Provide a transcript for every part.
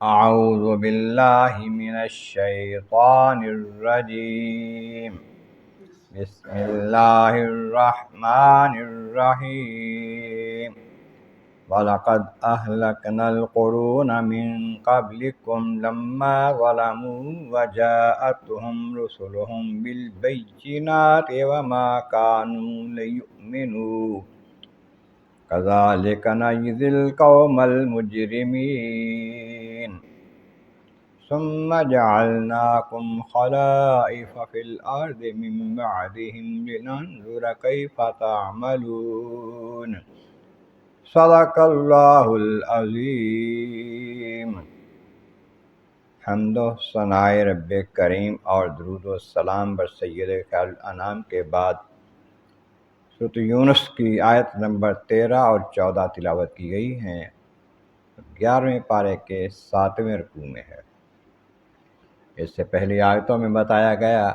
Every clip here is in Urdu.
اعوذ باللہ من الشیطان الرجیم بسم اللہ الرحمن الرحیم وَلَقَدْ أَهْلَكْنَا الْقُرُونَ مِنْ قَبْلِكُمْ لَمَّا ظَلَمُوا وَجَاءَتْهُمْ رُسُلُهُمْ بِالْبَيِّنَاتِ وَمَا كَانُوا لِيُؤْمِنُوا كَذَلِكَ نَجْزِي الْقَوْمَ الْمُجْرِمِينَ ثُمَّ جَعَلْنَاكُمْ خَلَائِفَ فِي الْأَرْضِ مِنْ بَعْدِهِمْ لِنَنْظُرَ كَيْفَ تَعْمَلُونَ صدق اللہ العظیم۔ حمد و ثناء رب کریم اور درود و سلام بر سید خیر الانام کے بعد سورۃ یونس کی آیت نمبر 13 اور 14 تلاوت کی گئی ہیں۔ 11ویں پارے کے 7ویں رکوع میں ہے۔ اس سے پہلی آیتوں میں بتایا گیا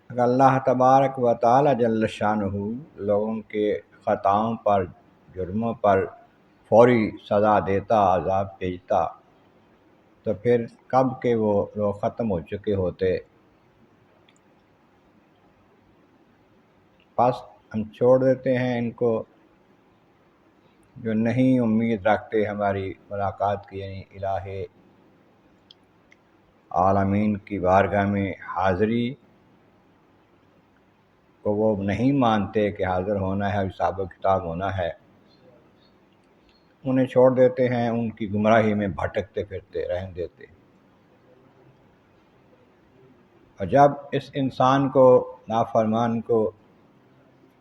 کہ اللہ تبارک و تعالی جل شانہ لوگوں کے خطاؤں پر، جرموں پر فوری سزا دیتا، عذاب بھیجتا، تو پھر کب کہ وہ لوگ ختم ہو چکے ہوتے، بس ہم چھوڑ دیتے ہیں ان کو جو نہیں امید رکھتے ہماری ملاقات کی، یعنی الہ عالمین کی بارگاہ میں حاضری کو وہ نہیں مانتے کہ حاضر ہونا ہے، حساب و کتاب ہونا ہے، انہیں چھوڑ دیتے ہیں، ان کی گمراہی میں بھٹکتے پھرتے رہنے دیتے۔ اور جب اس انسان کو، نافرمان کو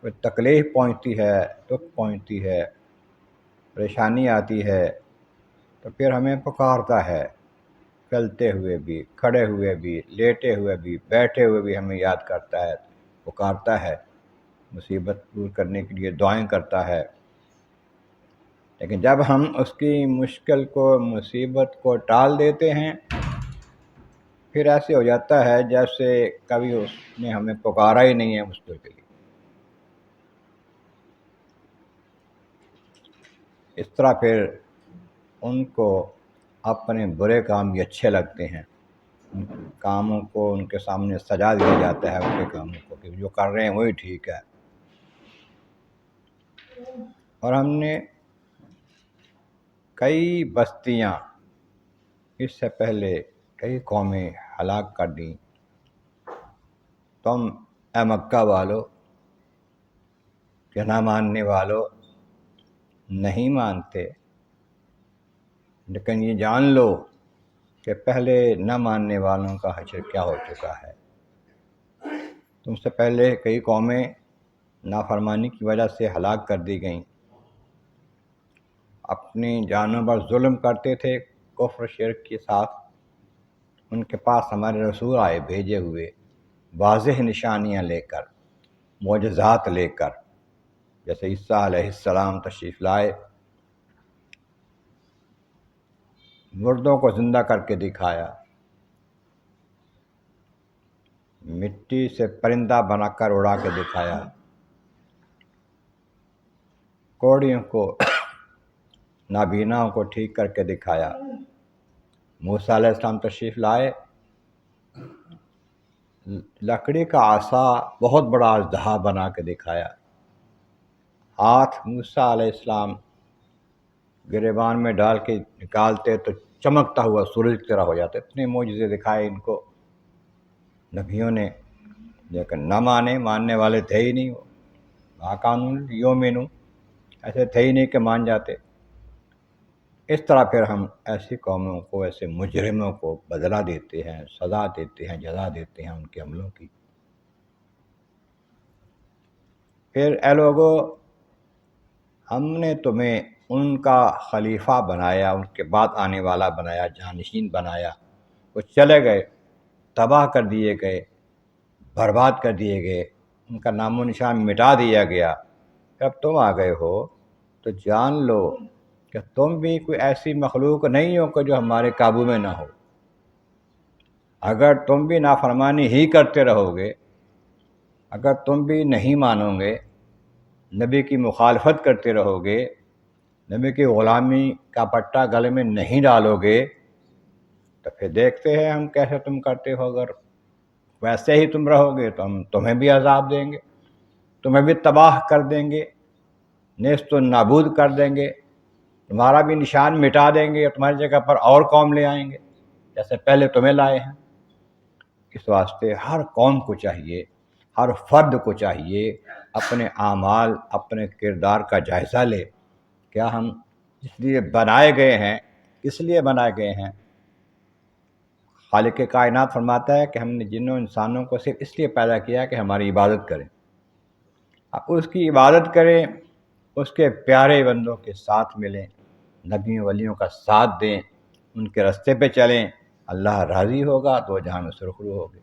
کوئی تکلیف پہنچتی ہے، دکھ پہنچتی ہے، پریشانی آتی ہے، تو پھر ہمیں پکارتا ہے، چلتے ہوئے بھی، کھڑے ہوئے بھی، لیٹے ہوئے بھی، بیٹھے ہوئے بھی ہمیں یاد کرتا ہے، پکارتا ہے، مصیبت دور کرنے کے لیے دعائیں کرتا ہے۔ لیکن جب ہم اس کی مشکل کو، مصیبت کو ٹال دیتے ہیں، پھر ایسے ہو جاتا ہے جیسے کبھی اس نے ہمیں پکارا ہی نہیں ہے مشکل کے لیے۔ اس طرح پھر ان کو اپنے برے کام بھی اچھے لگتے ہیں، ان کاموں کو ان کے سامنے سجا دیا جاتا ہے، ان کے کاموں کو کہ جو کر رہے ہیں وہی ٹھیک ہے۔ اور ہم نے کئی بستیاں اس سے پہلے، کئی قومیں ہلاک کر دیں۔ تم اے مکہ والو کہ نہ ماننے والو نہیں مانتے، لیکن یہ جان لو کہ پہلے نہ ماننے والوں کا حشر کیا ہو چکا ہے۔ تم سے پہلے کئی قومیں نافرمانی کی وجہ سے ہلاک کر دی گئیں، اپنی جانوں پر ظلم کرتے تھے کفر شرک کے ساتھ۔ ان کے پاس ہمارے رسول آئے بھیجے ہوئے، واضح نشانیاں لے کر، معجزات لے کر، جیسے عیسیٰ علیہ السلام تشریف لائے، مردوں کو زندہ کر کے دکھایا، مٹی سے پرندہ بنا کر اڑا کے دکھایا، کوڑیوں کو، نابیناؤں کو ٹھیک کر کے دکھایا۔ موسیٰ علیہ السلام تشریف لائے، لکڑی کا عصا بہت بڑا اژدہا بنا کے دکھایا، ہاتھ موسیٰ علیہ السلام گریبان میں ڈال کے نکالتے تو چمکتا ہوا سورج کی طرح ہو جاتا۔ اتنے معجزے دکھائے ان کو نبیوں نے، لیکن نہ ماننے والے تھے ہی نہیں۔ وہ قانون یومنو، ایسے تھے ہی نہیں کہ مان جاتے۔ اس طرح پھر ہم ایسی قوموں کو، ایسے مجرموں کو بدلہ دیتے ہیں، سزا دیتے ہیں، جزا دیتے ہیں ان کے عملوں کی۔ پھر اے لوگو، ہم نے تمہیں ان کا خلیفہ بنایا، ان کے بعد آنے والا بنایا، جانشین بنایا، وہ چلے گئے، تباہ کر دیے گئے، برباد کر دیے گئے، ان کا نام و نشان مٹا دیا گیا۔ جب تم آ گئے ہو تو جان لو کہ تم بھی کوئی ایسی مخلوق نہیں ہو کہ جو ہمارے قابو میں نہ ہو۔ اگر تم بھی نافرمانی ہی کرتے رہو گے، اگر تم بھی نہیں مانو گے، نبی کی مخالفت کرتے رہو گے، نبی کی غلامی کا پٹا گلے میں نہیں ڈالو گے، تو پھر دیکھتے ہیں ہم کیسے تم کرتے ہو، اگر ویسے ہی تم رہو گے تو ہم تمہیں بھی عذاب دیں گے، تمہیں بھی تباہ کر دیں گے، نیست و نابود کر دیں گے، تمہارا بھی نشان مٹا دیں گے، تمہاری جگہ پر اور قوم لے آئیں گے جیسے پہلے تمہیں لائے ہیں۔ اس واسطے ہر قوم کو چاہیے، ہر فرد کو چاہیے اپنے اعمال، اپنے کردار کا جائزہ لے۔ کیا ہم اس لیے بنائے گئے ہیں، کس لیے بنائے گئے ہیں؟ خالق کائنات فرماتا ہے کہ ہم نے جنوں انسانوں کو صرف اس لیے پیدا کیا کہ ہماری عبادت کریں، اب اس کی عبادت کریں، اس کے پیارے بندوں کے ساتھ ملیں، نبیوں ولیوں کا ساتھ دیں، ان کے راستے پہ چلیں، اللہ راضی ہوگا تو جہاں میں سرخرو ہوگی۔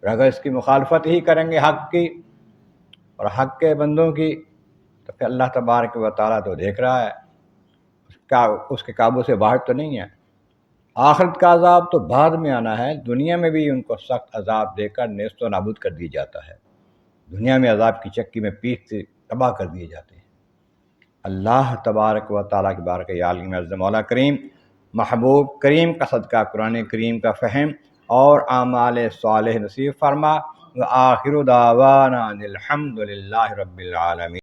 اور اگر اس کی مخالفت ہی کریں گے حق کی اور حق کے بندوں کی، تو پھر اللہ تبارک و تعالیٰ تو دیکھ رہا ہے، اس کے قابو سے باہر تو نہیں ہے۔ آخرت کا عذاب تو بعد میں آنا ہے، دنیا میں بھی ان کو سخت عذاب دے کر نیست و نابود کر دیا جاتا ہے، دنیا میں عذاب کی چکی میں پیٹ سے تباہ کر دیے جاتے ہیں۔ اللہ تبارک و تعالیٰ کی بارک یا عالم عز مولا کریم محبوب کریم کا صدقہ قرآن کریم کا فہم اور اعمال صالح نصیب فرما۔ وآخر دعوانا الحمد للہ رب العالمین۔